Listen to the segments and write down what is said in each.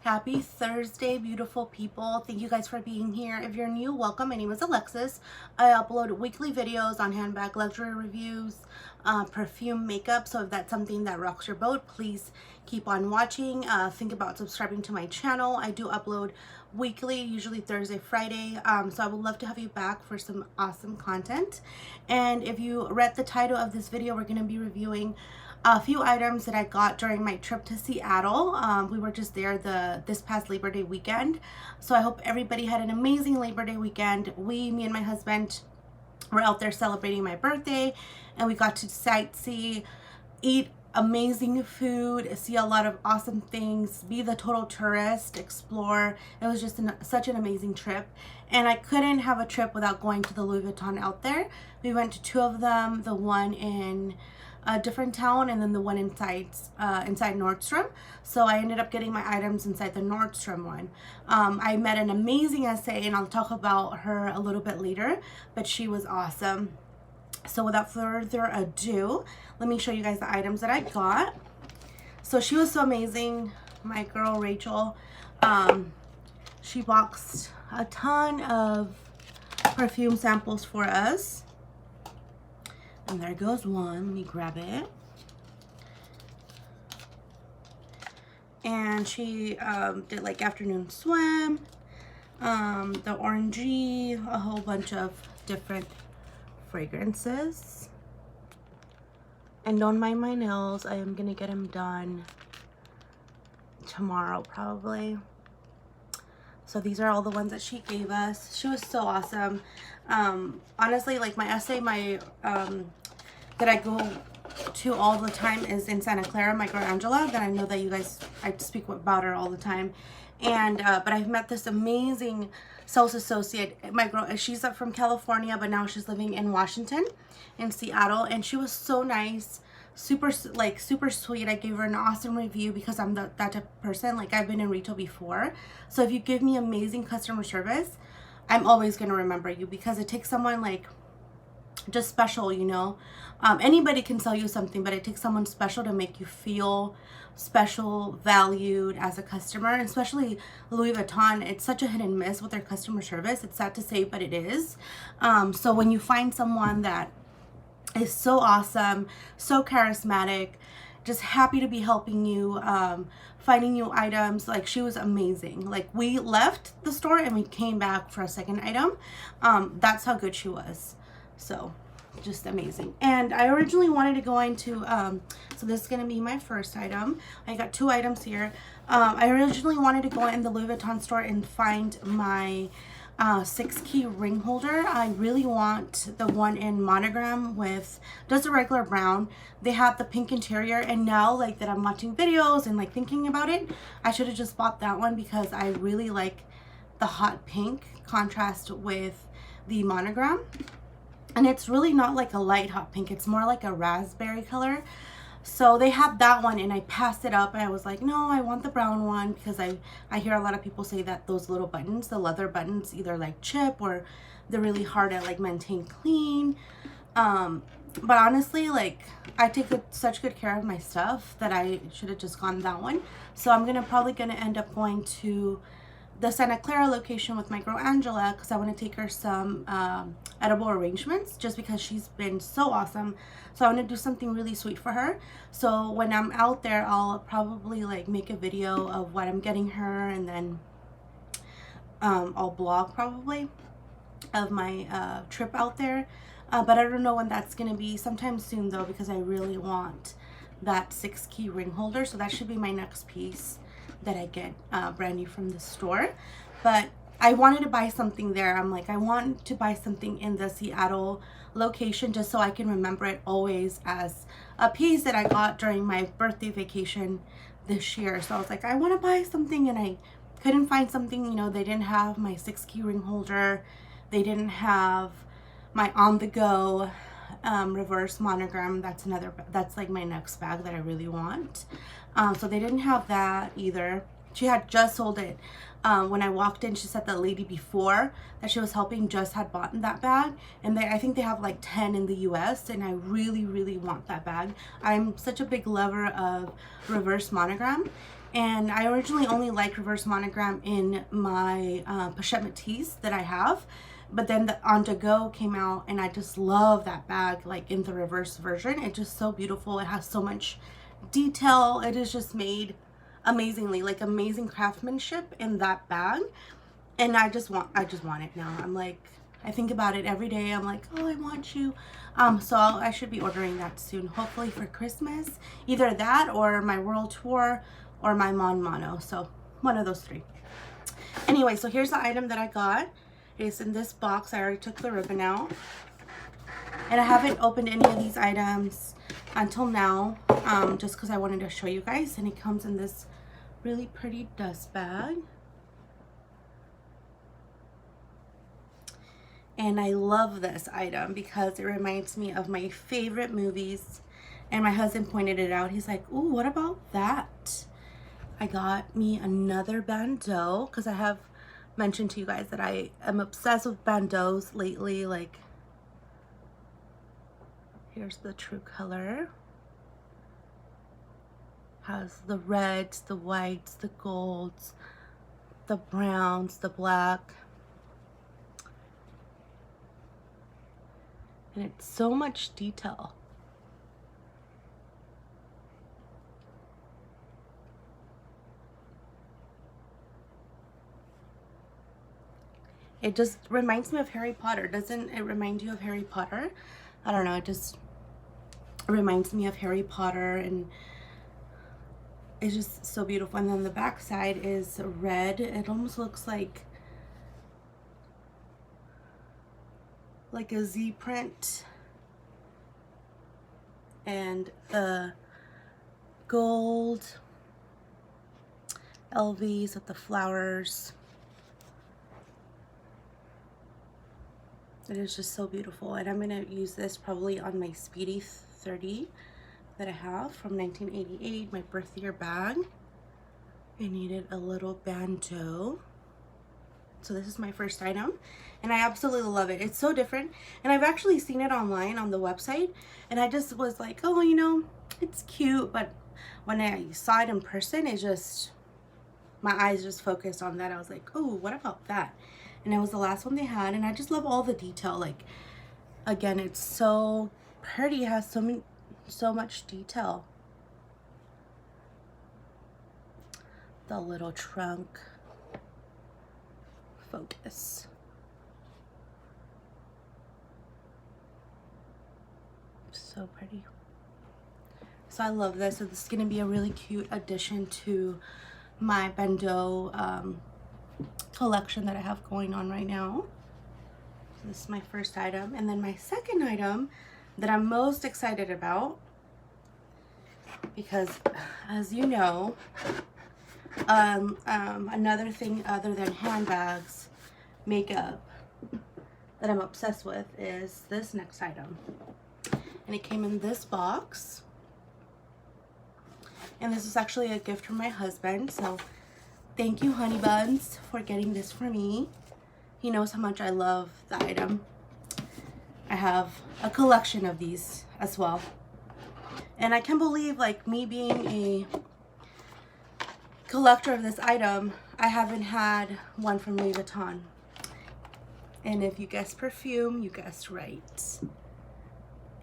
Happy Thursday, beautiful people. Thank you guys for being here. If you're new, welcome. My name is Alexis. I upload weekly videos on handbag luxury reviews, perfume, makeup. So if that's something that rocks your boat, please keep on watching. Think about subscribing to my channel. I do upload weekly, usually Thursday, Friday. So I would love to have you back for some awesome content. And if you read the title of this video, we're going to be reviewing a few items that I got during my trip to Seattle. We were just there this past Labor Day weekend. So I hope everybody had an amazing Labor Day weekend. Me and my husband were out there celebrating my birthday, and we got to sightsee, eat amazing food, see a lot of awesome things, be the total tourist, explore. It was just such an amazing trip, and I couldn't have a trip without going to the Louis Vuitton out there. We went to two of them, the one in a different town and then the one inside Nordstrom. So I ended up getting my items inside the Nordstrom one. I met an amazing SA, and I'll talk about her a little bit later, but she was awesome. So without further ado, let me show you guys the items that I got. So she was so amazing, my girl Rachel. She boxed a ton of perfume samples for us. And there goes one. Let me grab it. And she did like afternoon swim, the orangey, a whole bunch of different fragrances. And don't mind my nails. I am gonna get them done tomorrow probably. So these are all the ones that she gave us. She was so awesome. Honestly, like my essay, that I go to all the time is in Santa Clara, my girl Angela, that I know that you guys, I speak about her all the time. And, but I've met this amazing sales associate, my girl, she's up from California, but now she's living in Washington, in Seattle. And she was so nice, super sweet. I gave her an awesome review because I'm that type of person. Like, I've been in retail before. So if you give me amazing customer service, I'm always going to remember you, because it takes someone like just special, you know. Anybody can sell you something, but it takes someone special to make you feel special, valued as a customer. And especially Louis Vuitton, it's such a hit and miss with their customer service. It's sad to say, but it is. So when you find someone that is so awesome, so charismatic, just happy to be helping you, finding new items, like she was amazing. Like, we left the store and we came back for a second item. That's how good she was. So just amazing. And I originally wanted to go into so this is going to be my first item. I got two items here. I originally wanted to go in the Louis Vuitton store and find my 6-key ring holder. I really want the one in monogram with just a regular brown. They have the pink interior, and now like that I'm watching videos and like thinking about it, I should have just bought that one because I really like the hot pink contrast with the monogram. And it's really not like a light hot pink, it's more like a raspberry color. So they had that one, and I passed it up, and I was like, no, I want the brown one, because I hear a lot of people say that those little buttons, the leather buttons, either like chip or they're really hard to like maintain clean. But honestly, like, I take such good care of my stuff that I should have just gone that one. So I'm probably gonna end up going to the Santa Clara location with my girl Angela, because I want to take her some edible arrangements, just because she's been so awesome. So I want to do something really sweet for her. So when I'm out there, I'll probably like make a video of what I'm getting her, and then I'll blog probably of my trip out there. But I don't know when that's going to be. Sometime soon though, because I really want that 6-key ring holder. So that should be my next piece that I get brand new from the store. But I wanted to buy something there. I'm like, I want to buy something in the Seattle location, just so I can remember it always as a piece that I got during my birthday vacation this year. So I was like, I want to buy something, and I couldn't find something. You know, they didn't have my 6-key ring holder, they didn't have my on-the-go reverse monogram. That's like my next bag that I really want. So they didn't have that either. She had just sold it. When I walked in, she said the lady before that she was helping just had bought that bag, and I think they have like 10 in the US, and I really want that bag. I'm such a big lover of reverse monogram, And I originally only liked reverse monogram in my Pochette Métis that I have. But then the On To Go came out, and I just love that bag, like in the reverse version. It's just so beautiful. It has so much detail. It is just made amazingly, like amazing craftsmanship in that bag. And I just want it now. I'm like, I think about it every day. I'm like, oh, I want you. So I should be ordering that soon, hopefully for Christmas. Either that or my world tour or my Mon Mono. So one of those three. Anyway, so here's the item that I got. It's in this box. I already took the ribbon out. And I haven't opened any of these items until now, just because I wanted to show you guys. And it comes in this really pretty dust bag. And I love this item because it reminds me of my favorite movies. And my husband pointed it out. He's like, ooh, what about that? I got me another bandeau because I have mentioned to you guys that I am obsessed with bandeaus lately. Like, here's the true color. Has the reds, the whites, the golds, the browns, the black. And it's so much detail. It just reminds me of Harry Potter. Doesn't it remind you of Harry Potter? I don't know, it just reminds me of Harry Potter, and it's just so beautiful. And then the back side is red. It almost looks like a Z print. And the gold LVs with the flowers. It is just so beautiful. And I'm going to use this probably on my Speedy 30 that I have from 1988, my birth year bag. I needed a little bandeau. So this is my first item, and I absolutely love it. It's so different, and I've actually seen it online on the website, and I just was like, oh, you know, it's cute, but when I saw it in person, it just, my eyes just focused on that. I was like, oh, what about that? And it was the last one they had, and I just love all the detail. Like, again, it's so pretty. It has so much detail. The little trunk. Focus. So pretty. So I love this. So this is going to be a really cute addition to my bandeau collection that I have going on right now. So this is my first item. And then my second item that I'm most excited about, because as you know, another thing other than handbags, makeup, that I'm obsessed with is this next item. And it came in this box. And this is actually a gift from my husband. So thank you, Honey Buns, for getting this for me. He knows how much I love the item. I have a collection of these as well. And I can't believe, like, me being a collector of this item, I haven't had one from Louis Vuitton. And if you guessed perfume, you guessed right.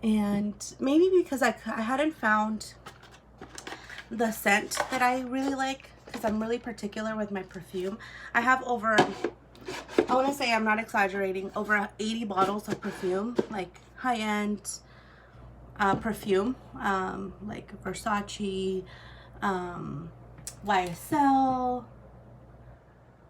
And maybe because I hadn't found the scent that I really like, because I'm really particular with my perfume. I have over, I want to say, I'm not exaggerating, over 80 bottles of perfume, like high-end perfume, like Versace, YSL,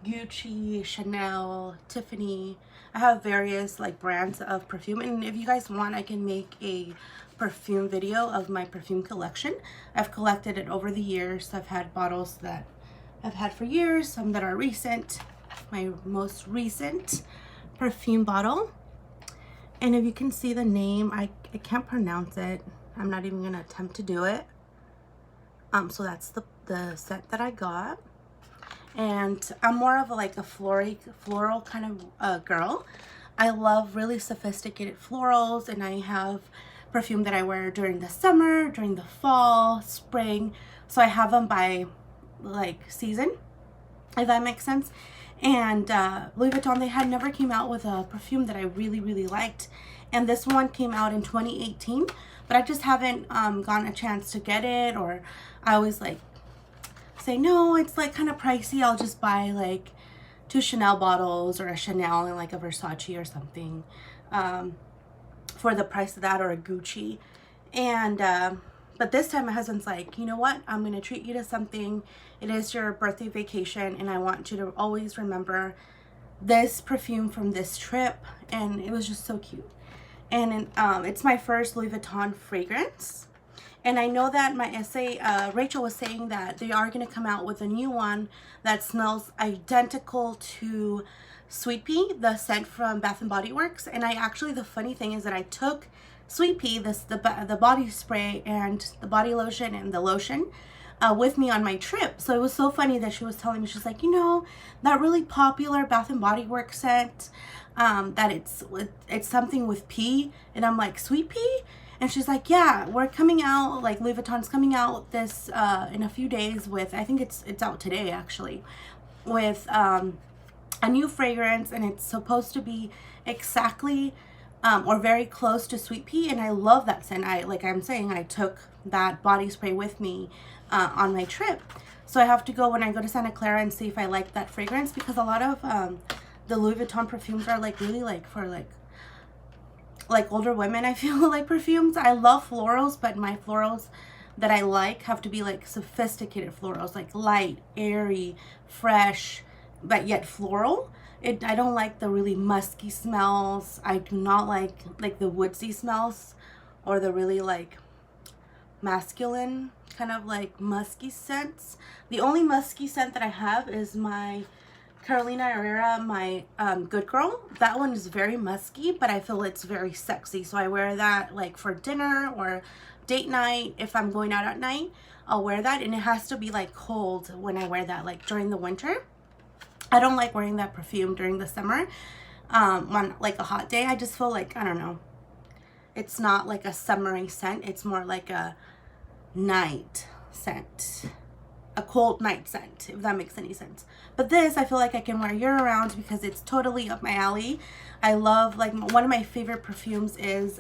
Gucci, Chanel, Tiffany. I have various like brands of perfume, and if you guys want, I can make a perfume video of my perfume collection. I've collected it over the years. I've had bottles that I've had for years, some that are recent. My most recent perfume bottle, and if you can see the name, I can't pronounce it. I'm not even gonna attempt to do it. So that's the scent that I got. And I'm more of a floral kind of girl. I love really sophisticated florals, and I have perfume that I wear during the summer, during the fall, spring. So I have them by like season, if that makes sense. And Louis Vuitton, they had never came out with a perfume that I really, really liked. And this one came out in 2018, but I just haven't gotten a chance to get it, or I always like say, no, it's like kind of pricey. I'll just buy like 2 Chanel bottles or a Chanel and like a Versace or something for the price of that, or a Gucci. And but this time my husband's like, you know what, I'm gonna treat you to something. It is your birthday vacation, and I want you to always remember this perfume from this trip. And it was just so cute. And it's my first Louis Vuitton fragrance. And I know that my essay, Rachel was saying that they are going to come out with a new one that smells identical to Sweet Pea, the scent from Bath and Body Works. And I actually, the funny thing is that I took Sweet Pea, the body spray and the body lotion and the lotion with me on my trip. So it was so funny that she was telling me, she's like, you know, that really popular Bath and Body Works scent, that it's something with pea. And I'm like, Sweet Pea? And she's like, yeah, we're coming out, like Louis Vuitton's coming out this in a few days with, I think it's out today actually, with a new fragrance, and it's supposed to be exactly or very close to Sweet Pea. And I love that scent. Like I'm saying, I took that body spray with me on my trip. So I have to go when I go to Santa Clara and see if I like that fragrance, because a lot of the Louis Vuitton perfumes are like really like for like older women, I feel like perfumes. I love florals, but my florals that I like have to be like sophisticated florals, like light, airy, fresh, but yet floral. I don't like the really musky smells. I do not like the woodsy smells, or the really like masculine kind of like musky scents. The only musky scent that I have is my Carolina Herrera, my Good Girl. That one is very musky, but I feel it's very sexy. So I wear that like for dinner or date night. If I'm going out at night, I'll wear that. And it has to be like cold when I wear that, like during the winter. I don't like wearing that perfume during the summer on like a hot day. I just feel like, I don't know, it's not like a summery scent. It's more like a night scent, a cold night scent, if that makes any sense. But this, I feel like I can wear year round because it's totally up my alley. I love, like, one of my favorite perfumes is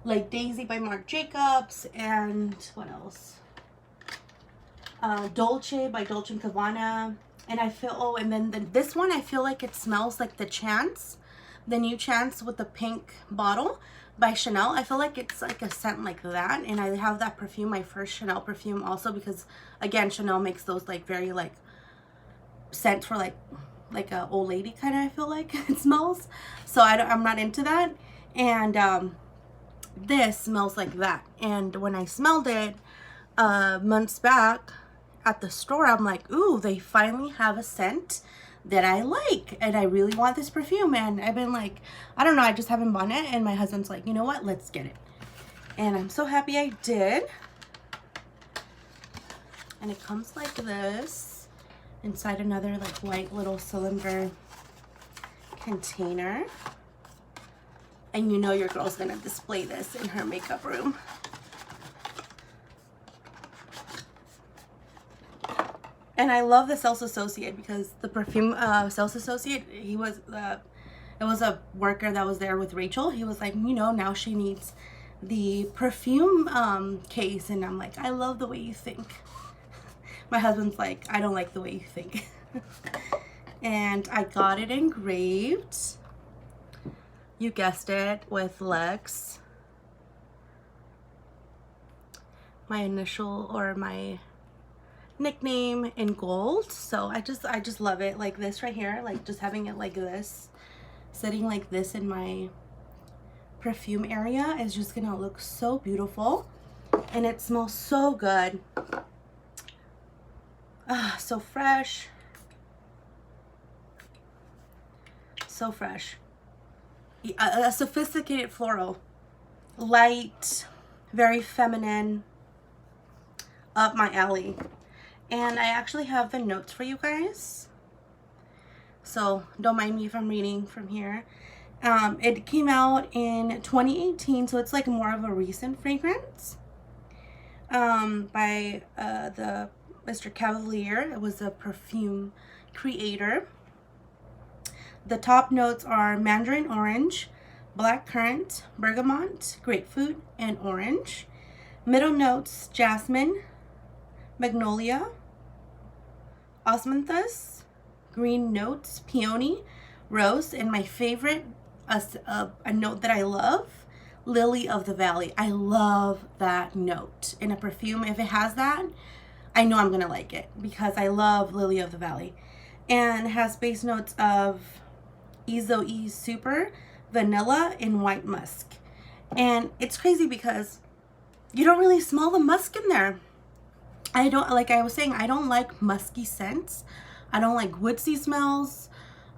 like Daisy by Marc Jacobs, and what else? Dolce by Dolce & Gabbana. And I feel, oh, and then this one, I feel like it smells like the Chance, the new Chance with the pink bottle by Chanel. I feel like it's like a scent like that. And I have that perfume, my first Chanel perfume also, because again, Chanel makes those like very like scent for like a old lady kind of, I feel like it smells. So I'm not into that. And this smells like that. And when I smelled it months back at the store, I'm like, ooh, they finally have a scent that I like, and I really want this perfume. And I've been like, I don't know, I just haven't bought it. And my husband's like, you know what, let's get it. And I'm so happy I did. And it comes like this inside another like white little cylinder container. And you know your girl's gonna display this in her makeup room. And I love the sales associate, because the perfume sales associate, it was a worker that was there with Rachel. He was like, you know, now she needs the perfume case. And I'm like, I love the way you think. My husband's like, I don't like the way you think. And I got it engraved. You guessed it, with Lex. My initial, or my nickname, in gold. So I just love it like this right here, like just having it like this, sitting like this in my perfume area is just gonna look so beautiful. And it smells so good. So fresh, so fresh. A sophisticated floral, light, very feminine, up my alley. And I actually have the notes for you guys, so don't mind me if I'm reading from here. It came out in 2018, so it's like more of a recent fragrance. By Mr. Cavalier. It was a perfume creator. The top notes are mandarin orange, black currant, bergamot, grapefruit, and orange. Middle notes, jasmine, magnolia, osmanthus. Green notes, peony, rose, and my favorite, a note that I love, lily of the valley. I love that note in a perfume. If it has that, I know I'm going to like it because I love lily of the valley. And it has base notes of Ezoe Super, vanilla, and white musk. And it's crazy because you don't really smell the musk in there. I don't, like I was saying, I don't like musky scents. I don't like woodsy smells.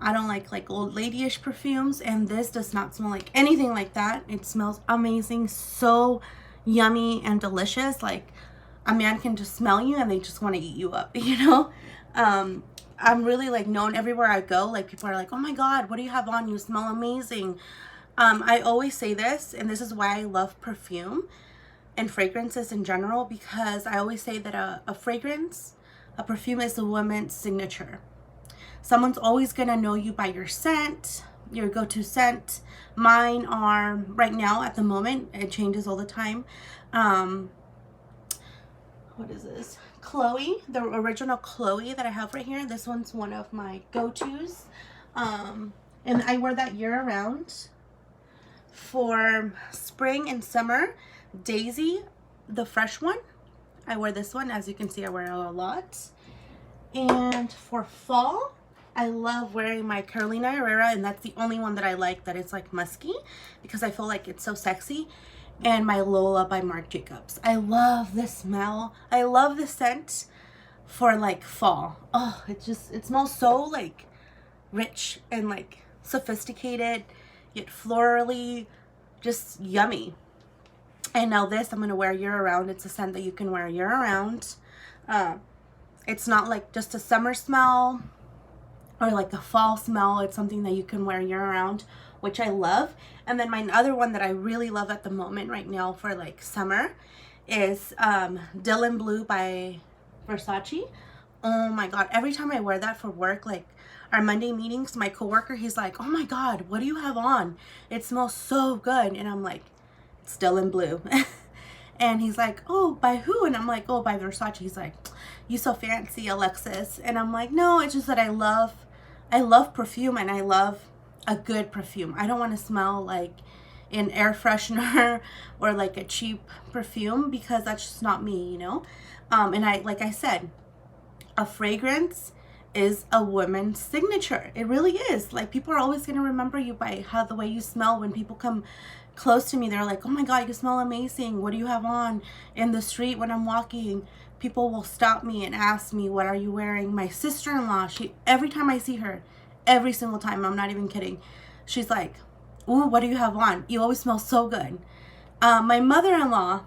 I don't like old ladyish perfumes, and this does not smell like anything like that. It smells amazing, so yummy and delicious. Like a man can just smell you and they just want to eat you up, you know? I'm really like known everywhere I go. Like people are like, oh my God, what do you have on? You smell amazing. I always say this, and this is why I love perfume and fragrances in general, because I always say that a fragrance, a perfume is a woman's signature. Someone's always gonna know you by your scent, your go-to scent. Mine are, right now at the moment, it changes all the time. What is this? Chloe, the original Chloe that I have right here. This one's one of my go-tos. And I wear that year-round. For spring and summer, Daisy, the fresh one. I wear this one. As you can see, I wear it a lot. And for fall, I love wearing my Carolina Herrera, and that's the only one that I like that is like musky because I feel like it's so sexy. And my Lola by Marc Jacobs. I love the smell. I love the scent for like fall. Oh, it smells so like rich and like sophisticated, yet florally, just yummy. And now this I'm gonna wear year-round. It's a scent that you can wear year-round. It's not like just a summer smell or like a fall smell. It's something that you can wear year-round, which I love. And then my other one that I really love at the moment right now for like summer is Dylan Blue by Versace. Oh my God, every time I wear that for work, like our Monday meetings, my coworker, he's like, oh my God, what do you have on? It smells so good. And I'm like, it's Dylan Blue. And he's like, oh, by who? And I'm like, oh, by Versace. He's like, you so fancy, Alexis. And I'm like, no, it's just that I love perfume, and I love a good perfume. I don't want to smell like an air freshener or like a cheap perfume, because that's just not me, you know? And like I said, a fragrance is a woman's signature. It really is. Like people are always going to remember you by how the way you smell. When people come close to me, they're like, oh my God, you smell amazing. What do you have on? In the street when I'm walking, people will stop me and ask me, what are you wearing? My sister-in-law, every time I see her, every single time, I'm not even kidding, she's like, ooh, what do you have on? You always smell so good. My mother-in-law,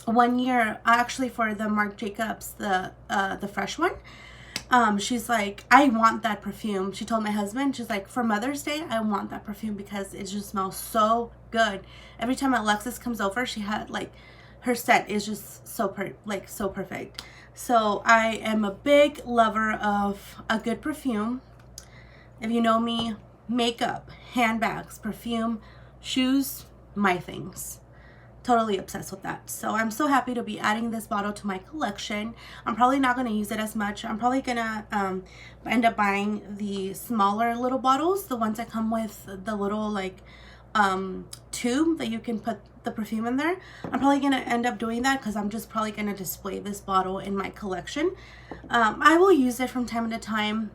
one year, actually for the Marc Jacobs, the fresh one, she's like, I want that perfume. She told my husband, she's like, for Mother's Day, I want that perfume because it just smells so good. Every time Alexis comes over, she had like, her scent is just so perfect. So I am a big lover of a good perfume. If you know me, makeup, handbags, perfume, shoes, my things. Totally obsessed with that. So I'm so happy to be adding this bottle to my collection. I'm probably not going to use it as much. I'm probably going to end up buying the smaller little bottles, the ones that come with the little like tube that you can put the perfume in there. I'm probably going to end up doing that because I'm just probably going to display this bottle in my collection. I will use it from time to time,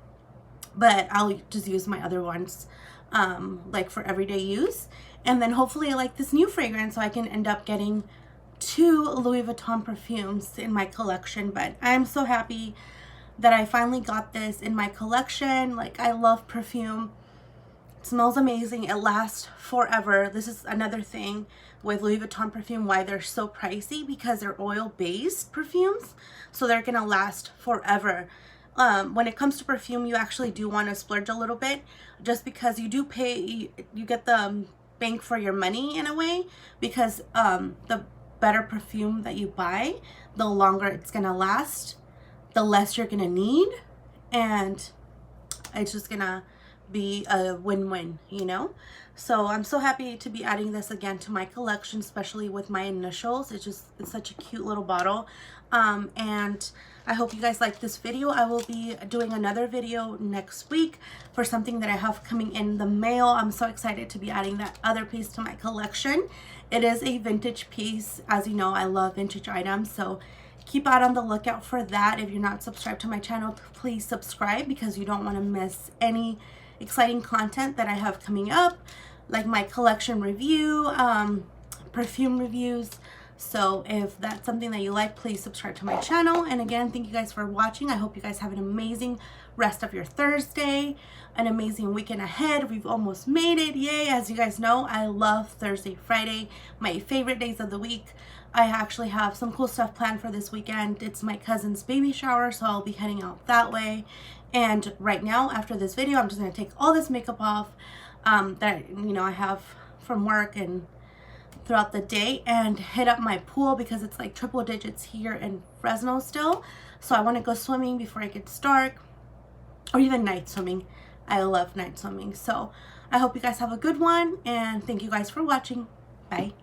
but I'll just use my other ones like for everyday use. And then hopefully I like this new fragrance, so I can end up getting 2 Louis Vuitton perfumes in my collection. But I'm so happy that I finally got this in my collection. Like, I love perfume. It smells amazing. It lasts forever. This is another thing with Louis Vuitton perfume, why they're so pricey, because they're oil-based perfumes, so they're gonna last forever. When it comes to perfume, you actually do want to splurge a little bit, just because you do pay, you get the bang for your money in a way, because the better perfume that you buy, the longer it's gonna last, the less you're gonna need, and it's just gonna be a win-win, you know. So I'm so happy to be adding this again to my collection, especially with my initials. It's such a cute little bottle. And I hope you guys like this video. I will be doing another video next week for something that I have coming in the mail. I'm so excited to be adding that other piece to my collection. It is a vintage piece. As you know, I love vintage items, so keep out on the lookout for that. If you're not subscribed to my channel, please subscribe, because you don't want to miss any exciting content that I have coming up, like my collection review, perfume reviews. So if that's something that you like, please subscribe to my channel. And again, thank you guys for watching. I hope you guys have an amazing rest of your Thursday, an amazing weekend ahead. We've almost made it. Yay. As you guys know, I love Thursday, Friday, my favorite days of the week. I actually have some cool stuff planned for this weekend. It's my cousin's baby shower, so I'll be heading out that way. And right now, after this video, I'm just going to take all this makeup off that, you know, I have from work and throughout the day, and hit up my pool, because it's like triple digits here in Fresno still. So I want to go swimming before it gets dark, or even night swimming. I love night swimming. So I hope you guys have a good one, and thank you guys for watching. Bye.